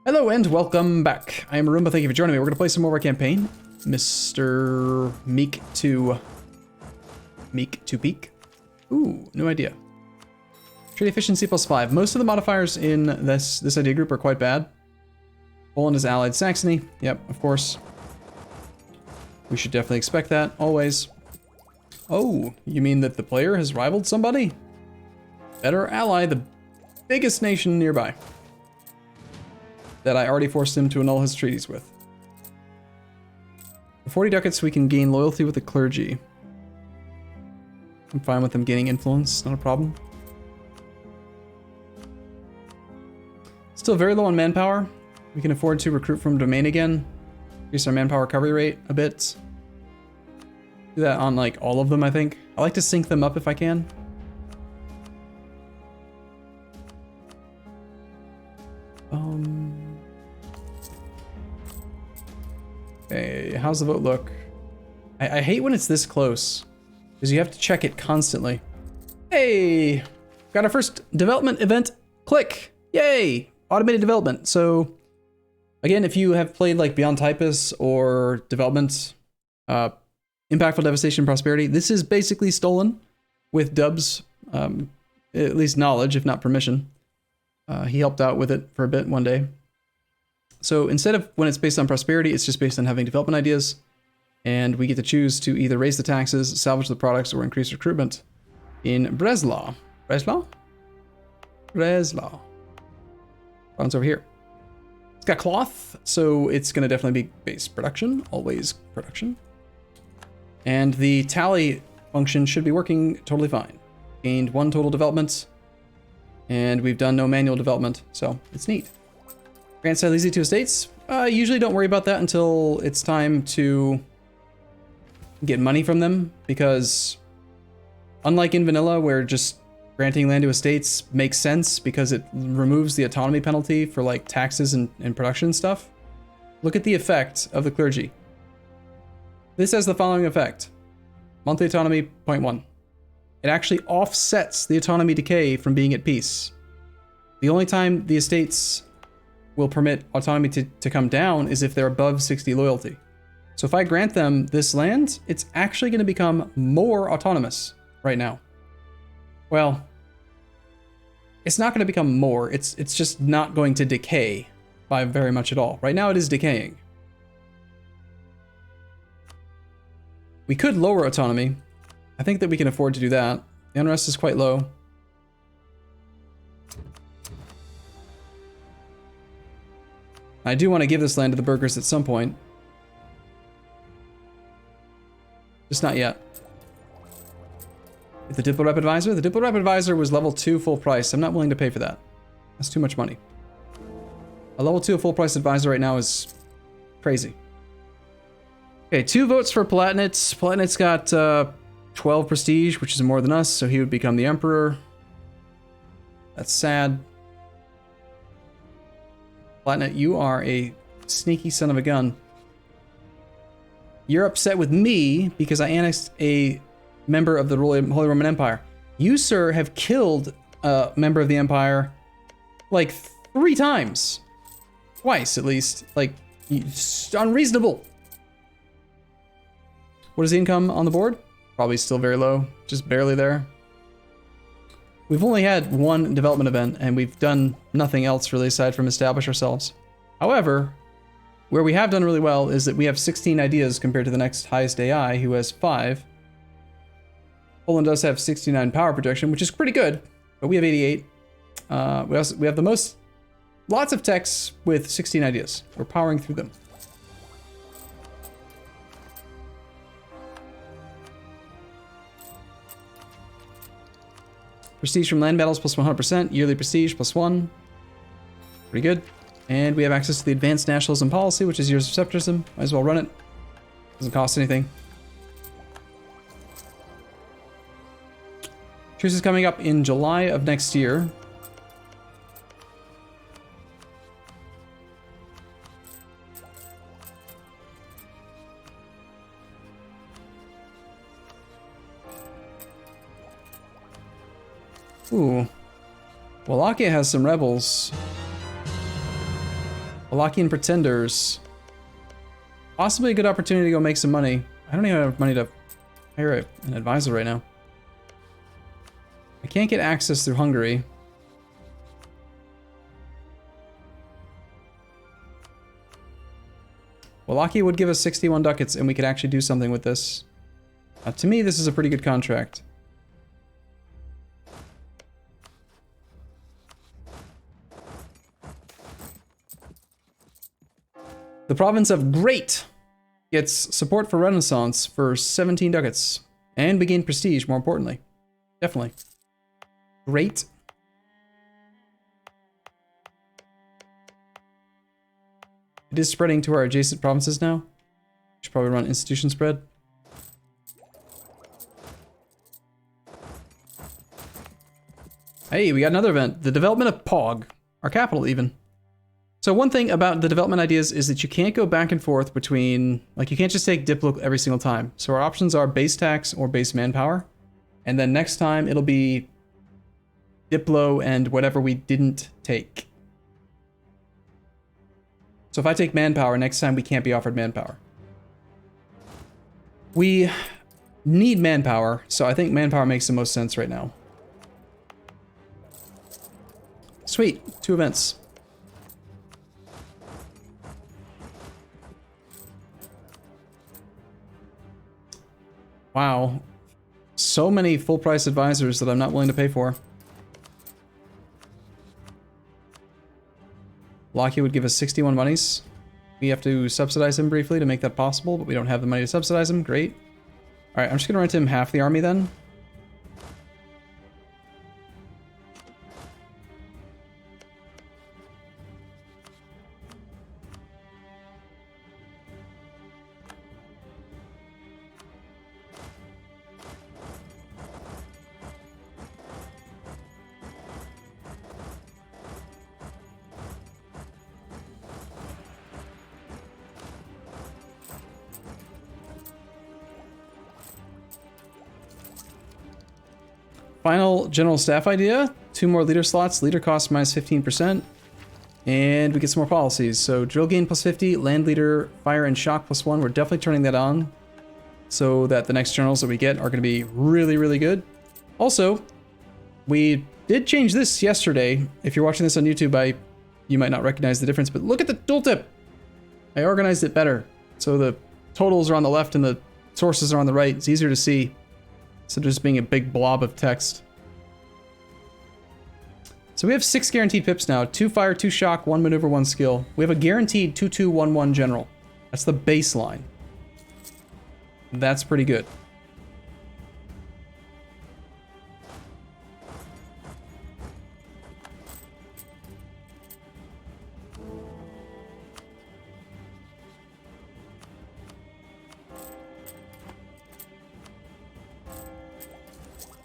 Hello and welcome back. I am Arumba, thank you for joining me. We're gonna play some more of our campaign. Mr. Meek to Peak. Ooh, no idea. Trade efficiency +5. Most of the modifiers in this idea group are quite bad. Poland is allied Saxony. Yep, of course. We should definitely expect that, always. Oh, you mean that the player has rivaled somebody? Better ally the biggest nation nearby that I already forced him to annul his treaties with. For 40 ducats, we can gain loyalty with the clergy. I'm fine with them gaining influence, not a problem. Still very low on manpower. We can afford to recruit from domain again. Increase our manpower recovery rate a bit. Do that on like all of them, I think. I like to sync them up if I can. Okay, how's the vote look? I hate when it's this close, because you have to check it constantly. Hey, got our first development event. Click, yay, automated development. So again, if you have played like Beyond Typus or Development, Impactful Devastation Prosperity, this is basically stolen with Dub's, at least knowledge, if not permission. He helped out with it for a bit one day. So instead of when it's based on prosperity, it's just based on having development ideas. And we get to choose to either raise the taxes, salvage the products, or increase recruitment in Breslau. Breslau? Breslau. One's over here. It's got cloth, so it's going to definitely be base production, always production. And the tally function should be working totally fine. Gained 1 total development, and we've done no manual development, so it's neat. Grant Silesian to estates. Usually don't worry about that until it's time to get money from them, because unlike in vanilla where just granting land to estates makes sense because it removes the autonomy penalty for like taxes and production stuff, look at the effect of the clergy. This has the following effect. Monthly autonomy, 0.1. It actually offsets the autonomy decay from being at peace. The only time the estates will permit autonomy to come down is if they're above 60 loyalty. So if I grant them this land, it's actually going to become more autonomous right now. Well, it's not going to become more. It's just not going to decay by very much at all. Right now it is decaying. We could lower autonomy. I think that we can afford to do that. The unrest is quite low. I do want to give this land to the burghers at some point. Just not yet. The Diplorep Advisor? The Diplorep Advisor was level 2 full price. I'm not willing to pay for that. That's too much money. A level 2 full price advisor right now is crazy. Okay, 2 votes for Palatinate. Palatinate got 12 prestige, which is more than us, so he would become the Emperor. That's sad. Palatinate, you are a sneaky son of a gun. You're upset with me because I annexed a member of the Holy Roman Empire. You, sir, have killed a member of the Empire like 3 times. Twice, at least. Like, it's unreasonable. What is the income on the board? Probably still very low, just barely there. We've only had 1 development event, and we've done nothing else really aside from establish ourselves. However, where we have done really well is that we have 16 ideas compared to the next highest AI, who has 5. Poland does have 69 power projection, which is pretty good, but we have 88. We have the most, lots of techs with 16 ideas. We're powering through them. Prestige from land battles plus 100%, yearly prestige plus 1. Pretty good. And we have access to the advanced nationalism policy, which is years of scepticism. Might as well run it. Doesn't cost anything. Truce is coming up in July of next year. Ooh. Wallachia has some rebels. Wallachian Pretenders. Possibly a good opportunity to go make some money. I don't even have money to hire an advisor right now. I can't get access through Hungary. Wallachia would give us 61 ducats and we could actually do something with this. To me, this is a pretty good contract. The province of Great gets support for Renaissance for 17 ducats. And we gain prestige, more importantly. Definitely. Great. It is spreading to our adjacent provinces now. Should probably run institution spread. Hey, we got another event. The development of Pog. Our capital, even. So one thing about the development ideas is that you can't go back and forth between... Like, you can't just take Diplo every single time. So our options are base tax or base manpower. And then next time, it'll be Diplo and whatever we didn't take. So if I take manpower, next time we can't be offered manpower. We need manpower, so I think manpower makes the most sense right now. Sweet, 2 events. Wow. So many full price advisors that I'm not willing to pay for. Lockheed would give us 61 monies. We have to subsidize him briefly to make that possible, but we don't have the money to subsidize him. Great. Alright, I'm just gonna rent him half the army then. Final general staff idea, 2 more leader slots, leader cost minus 15%, and we get some more policies. So drill gain plus 50, land leader, fire and shock plus 1, we're definitely turning that on so that the next generals that we get are going to be really, really good. Also, we did change this yesterday. If you're watching this on YouTube, you might not recognize the difference, but look at the tooltip. I organized it better. So the totals are on the left and the sources are on the right. It's easier to see. So just being a big blob of text. So we have 6 guaranteed pips now. 2 fire, 2 shock, 1 maneuver, 1 skill. We have a guaranteed 2-2-1-1 general. That's the baseline. That's pretty good.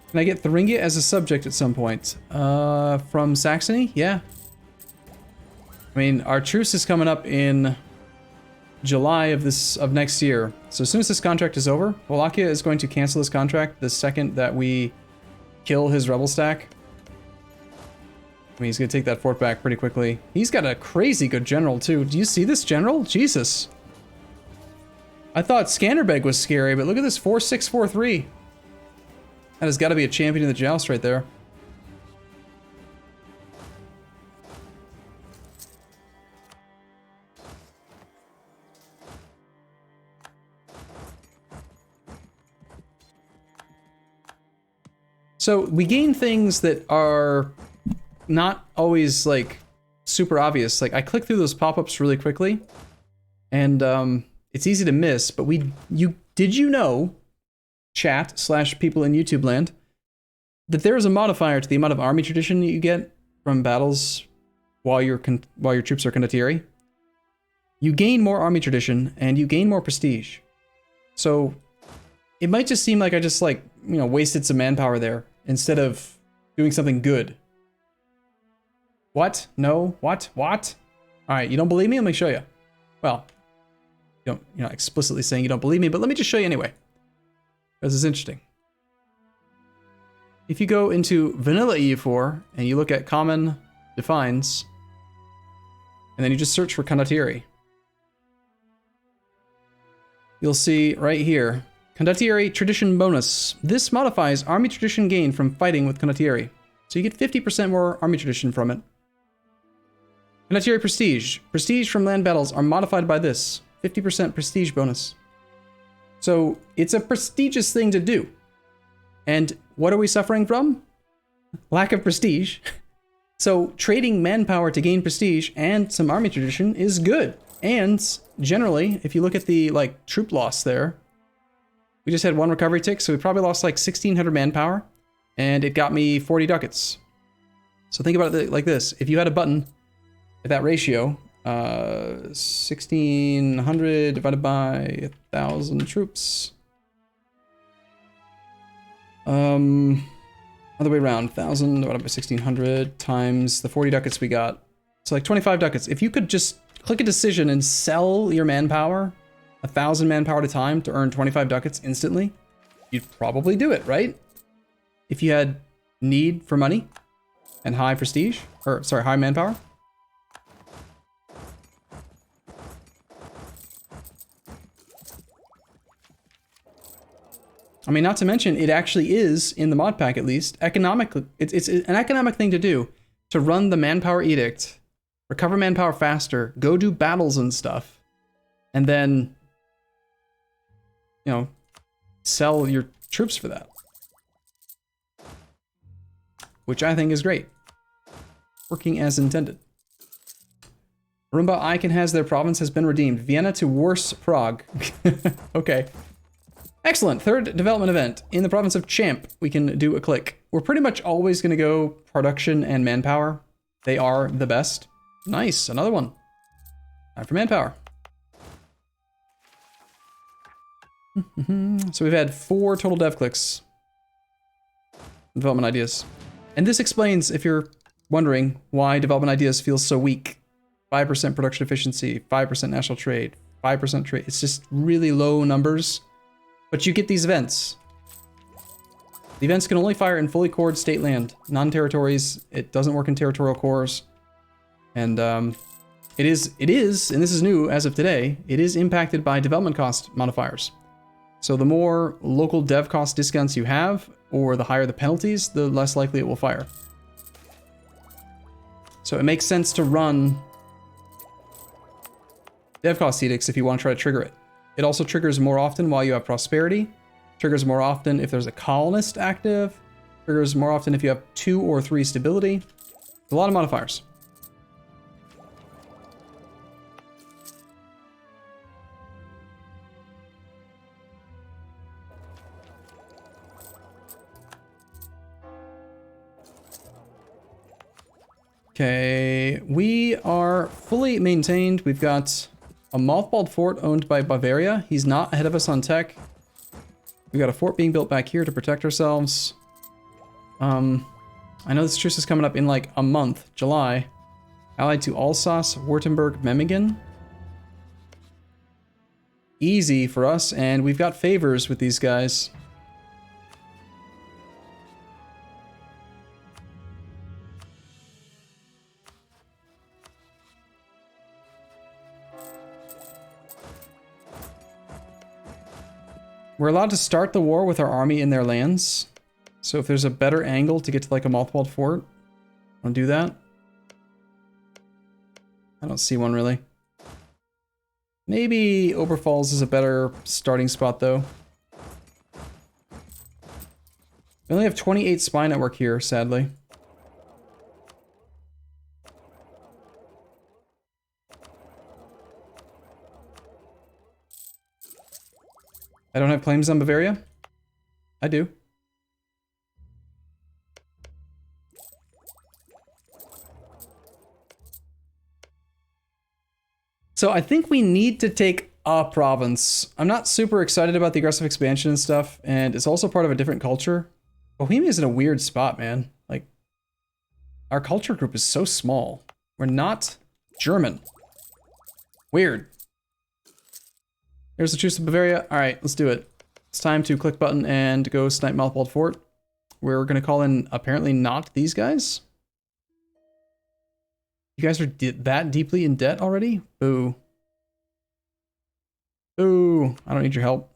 Can I get Thuringia as a subject at some point? From Saxony? Yeah. I mean, our truce is coming up in July of next year. So as soon as this contract is over, Wallachia is going to cancel this contract the second that we kill his rebel stack. I mean, he's going to take that fort back pretty quickly. He's got a crazy good general, too. Do you see this general? Jesus. I thought Skanderbeg was scary, but look at this 4-6-4-3. That has got to be a champion of the joust right there. So we gain things that are not always like super obvious. Like I click through those pop-ups really quickly and it's easy to miss, but did you know, chat / people in YouTube land, that there is a modifier to the amount of army tradition you get from battles while your troops are condottieri. You gain more army tradition and you gain more prestige. So it might just seem like I just wasted some manpower there instead of doing something good. What? No? What? What? All right, you don't believe me? Let me show you. Well, you're not explicitly saying you don't believe me, but let me just show you anyway. This is interesting. If you go into vanilla EU4 and you look at common defines, And then you just search for condottieri. You'll see right here, condottieri tradition bonus. This modifies army tradition gain from fighting with condottieri. So you get 50% more army tradition from it. Condottieri prestige. Prestige from land battles are modified by this. 50% prestige bonus. So it's a prestigious thing to do. And what are we suffering from? Lack of prestige. So trading manpower to gain prestige and some army tradition is good. And generally, if you look at the like troop loss there, we just had 1 recovery tick, so we probably lost like 1,600 manpower, and it got me 40 ducats. So think about it like this. If you had a button at that ratio, 1,600 divided by 1,000 troops. Other way around, 1,000 divided by 1,600 times the 40 ducats we got. So like 25 ducats. If you could just click a decision and sell your manpower, 1,000 manpower at a time to earn 25 ducats instantly, you'd probably do it, right? If you had need for money and high prestige, or sorry, high manpower. I mean, not to mention, it actually is, in the mod pack at least, economic. It's an economic thing to do, to run the manpower edict, recover manpower faster, go do battles and stuff, and then, you know, sell your troops for that. Which I think is great. Working as intended. Arumba Icon has their province has been redeemed. Vienna to worse Prague. Okay. Excellent. Third development event. In the province of Champ, we can do a click. We're pretty much always going to go production and manpower. They are the best. Nice. Another one. Time for manpower. So we've had 4 total dev clicks. Development ideas. And this explains, if you're wondering, why development ideas feel so weak. 5% production efficiency, 5% national trade, 5% trade. It's just really low numbers. But you get these events. The events can only fire in fully cored state land, non-territories. It doesn't work in territorial cores. And it is, and this is new as of today, it is impacted by development cost modifiers. So the more local dev cost discounts you have, or the higher the penalties, the less likely it will fire. So it makes sense to run dev cost edicts if you want to try to trigger it. It also triggers more often while you have prosperity, triggers more often if there's a colonist active, triggers more often if you have 2 or 3 stability. A lot of modifiers. Okay, we are fully maintained. We've got a mothballed fort owned by Bavaria. He's not ahead of us on tech. We got a fort being built back here to protect ourselves. I know this truce is coming up in like a month, July. Allied to Alsace, Württemberg, Memmingen. Easy for us, and we've got favors with these guys. We're allowed to start the war with our army in their lands. So if there's a better angle to get to like a mothballed fort, I'll do that. I don't see one really. Maybe Oberpfalz is a better starting spot though. We only have 28 spy network here, sadly. I don't have claims on Bavaria? I do. So I think we need to take a province. I'm not super excited about the aggressive expansion and stuff, and it's also part of a different culture. Bohemia is in a weird spot, man. Like, our culture group is so small. We're not German. Weird. Here's the truce of Bavaria. All right, let's do it. It's time to click button and go snipe mothballed fort. We're going to call in apparently not these guys. You guys are that deeply in debt already? Boo. Boo. I don't need your help.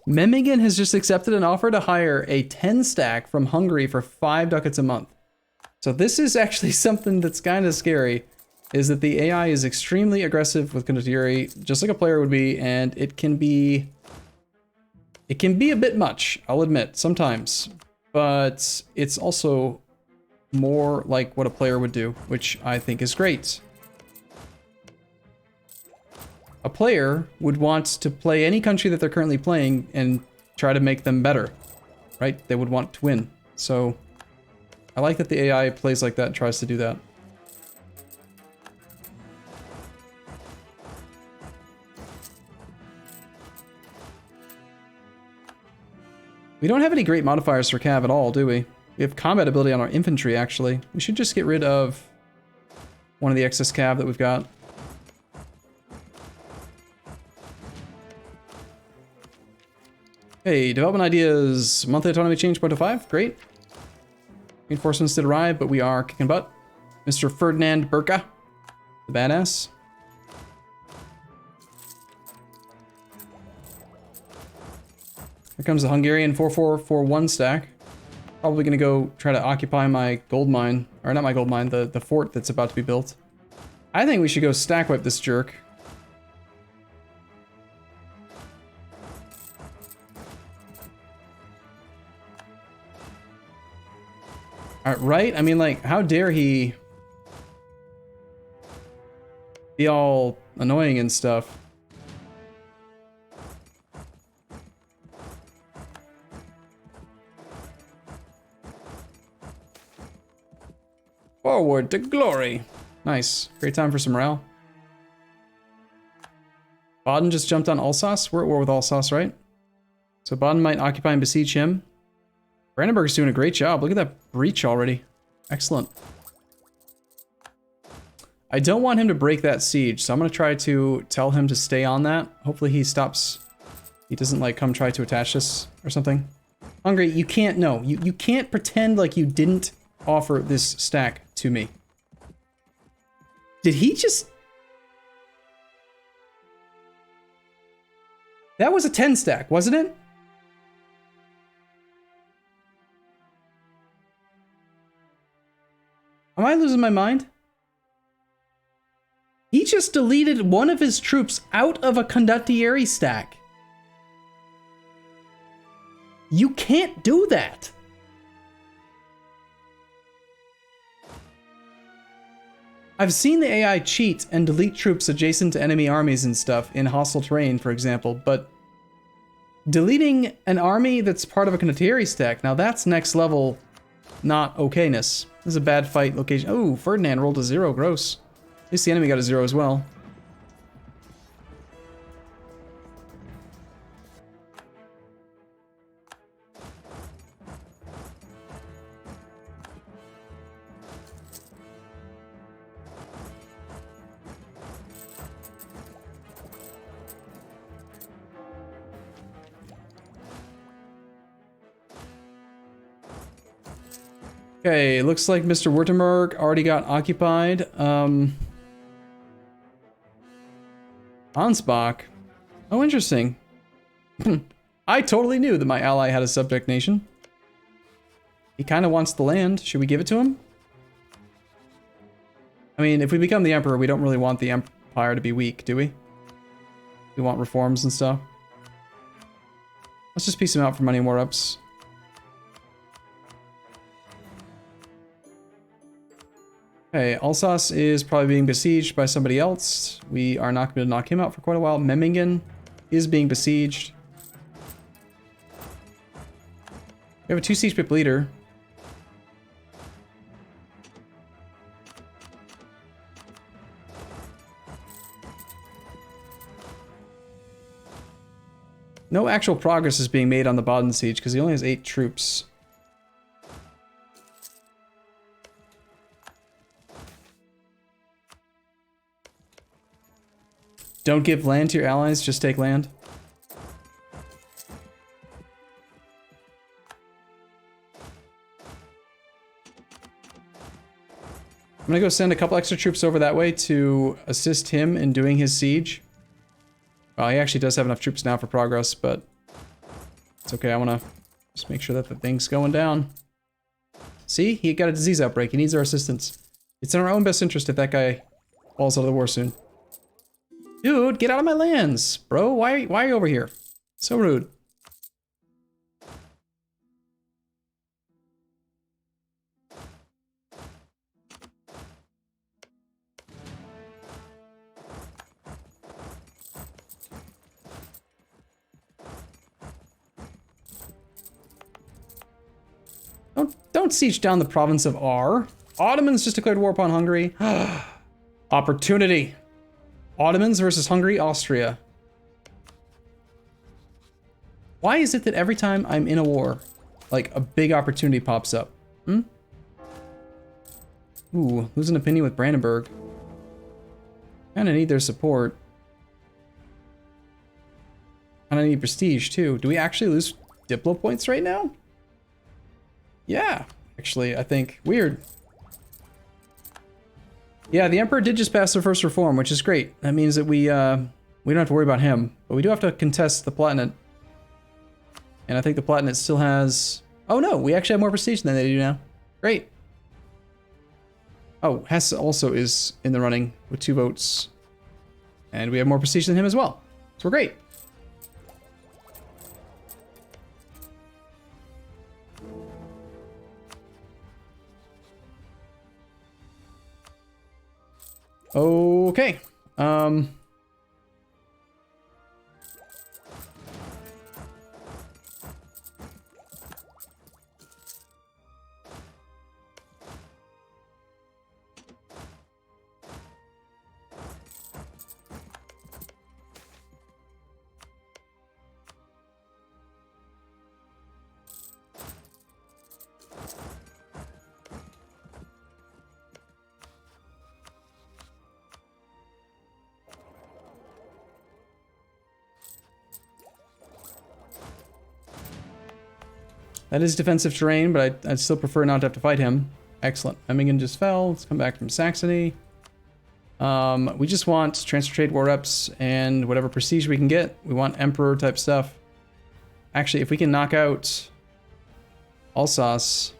Memmingen has just accepted an offer to hire a 10 stack from Hungary for 5 ducats a month. So this is actually something that's kind of scary, is that the AI is extremely aggressive with condottieri, just like a player would be, and it can be a bit much, I'll admit, sometimes. But it's also more like what a player would do, which I think is great. A player would want to play any country that they're currently playing and try to make them better, right? They would want to win. So I like that the AI plays like that and tries to do that. We don't have any great modifiers for Cav at all, do we? We have combat ability on our infantry, actually. We should just get rid of one of the excess Cav that we've got. Hey, development ideas. Monthly autonomy change 0.05. Great. Reinforcements did arrive, but we are kicking butt. Mr. Ferdinand Burka, the badass. Here comes the Hungarian 4441 stack. Probably gonna go try to occupy my gold mine, or not my gold mine, the fort that's about to be built. I think we should go stack wipe this jerk. Right? I mean, like, how dare he be all annoying and stuff. Forward to glory. Nice. Great time for some morale. Baden just jumped on Alsace. We're at war with Alsace, right? So Baden might occupy and besiege him. Brandenburg's doing a great job. Look at that breach already. Excellent. I don't want him to break that siege, so I'm going to try to tell him to stay on that. Hopefully he stops. He doesn't, like, come try to attach this or something. Hungary, you can't, no. You can't pretend like you didn't offer this stack to me. Did he just... That was a 10 stack, wasn't it? Am I losing my mind? He just deleted one of his troops out of a condottieri stack. You can't do that. I've seen the AI cheat and delete troops adjacent to enemy armies and stuff in hostile terrain, for example, but deleting an army that's part of a condottieri stack, now that's next level not okayness. This is a bad fight location. Oh, Ferdinand rolled a 0, gross. At least the enemy got a 0 as well. Okay, looks like Mr. Württemberg already got occupied. Ansbach. Oh, interesting. I totally knew that my ally had a subject nation. He kind of wants the land. Should we give it to him? I mean, if we become the emperor, we don't really want the empire to be weak, do we? We want reforms and stuff. Let's just piece him out for money and war ups. Okay, Alsace is probably being besieged by somebody else. We are not going to knock him out for quite a while. Memmingen is being besieged. We have a 2 siege pip leader. No actual progress is being made on the Baden siege because he only has 8 troops. Don't give land to your allies, just take land. I'm gonna go send a couple extra troops over that way to assist him in doing his siege. Well, he actually does have enough troops now for progress, but it's okay. I wanna just make sure that the thing's going down. See, he got a disease outbreak. He needs our assistance. It's in our own best interest if that guy falls out of the war soon. Dude, get out of my lands, bro. Why are you over here? So rude. Don't siege down the province of R. Ottomans just declared war upon Hungary. Opportunity. Ottomans versus Hungary, Austria. Why is it that every time I'm in a war, like a big opportunity pops up? Hmm? Ooh, lose an opinion with Brandenburg. Kinda need their support. Kinda need prestige too. Do we actually lose Diplo points right now? Yeah, actually, I think. Weird. Yeah, the Emperor did just pass the first reform, which is great. That means that we don't have to worry about him. But we do have to contest the Palatinate. And I think the Palatinate still has... Oh no, we actually have more prestige than they do now. Great. Oh, Hesse also is in the running with 2 votes. And we have more prestige than him as well. So we're great. Okay. That is defensive terrain, but I'd still prefer not to have to fight him. Excellent. Memmingen just fell. Let's come back from Saxony. We just want transfer trade war reps and whatever prestige we can get. We want emperor type stuff. Actually, if we can knock out Alsace,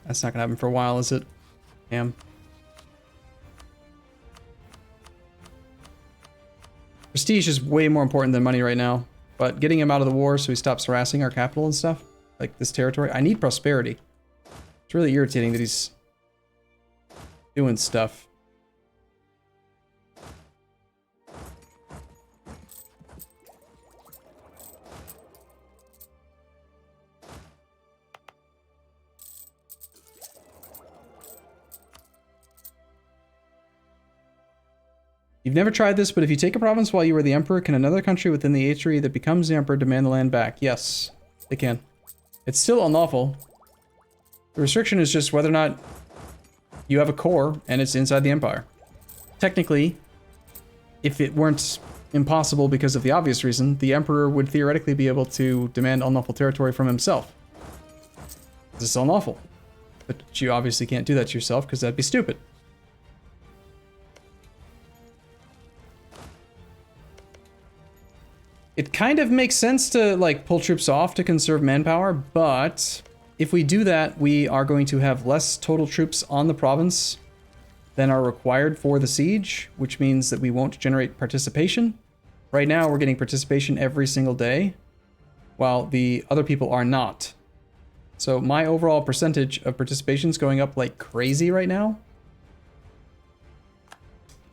that's not gonna happen for a while, is it? Damn. Prestige is way more important than money right now. But getting him out of the war so he stops harassing our capital and stuff, like this territory. I need prosperity. It's really irritating that he's doing stuff. You've never tried this, but if you take a province while you were the emperor, can another country within the Atri that becomes the emperor demand the land back? Yes, they can. It's still unlawful. The restriction is just whether or not you have a core and it's inside the empire. Technically, if it weren't impossible because of the obvious reason, the emperor would theoretically be able to demand unlawful territory from himself. This is unlawful. But you obviously can't do that to yourself because that'd be stupid. It kind of makes sense to, like, pull troops off to conserve manpower, but if we do that, we are going to have less total troops on the province than are required for the siege, which means that we won't generate participation. Right now, we're getting participation every single day, while the other people are not. So my overall percentage of participation is going up like crazy right now,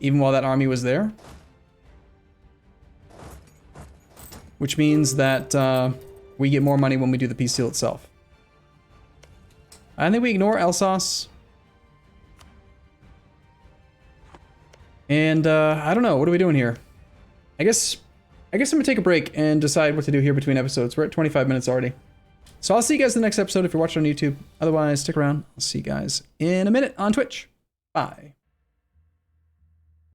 even while that army was there. Which means that we get more money when we do the peace deal itself. I think we ignore Alsace. And I don't know, what are we doing here? I guess I guess I'm gonna take a break and decide what to do here between episodes. We're at 25 minutes already. So I'll see you guys in the next episode if you're watching on YouTube. Otherwise, stick around. I'll see you guys in a minute on Twitch. Bye.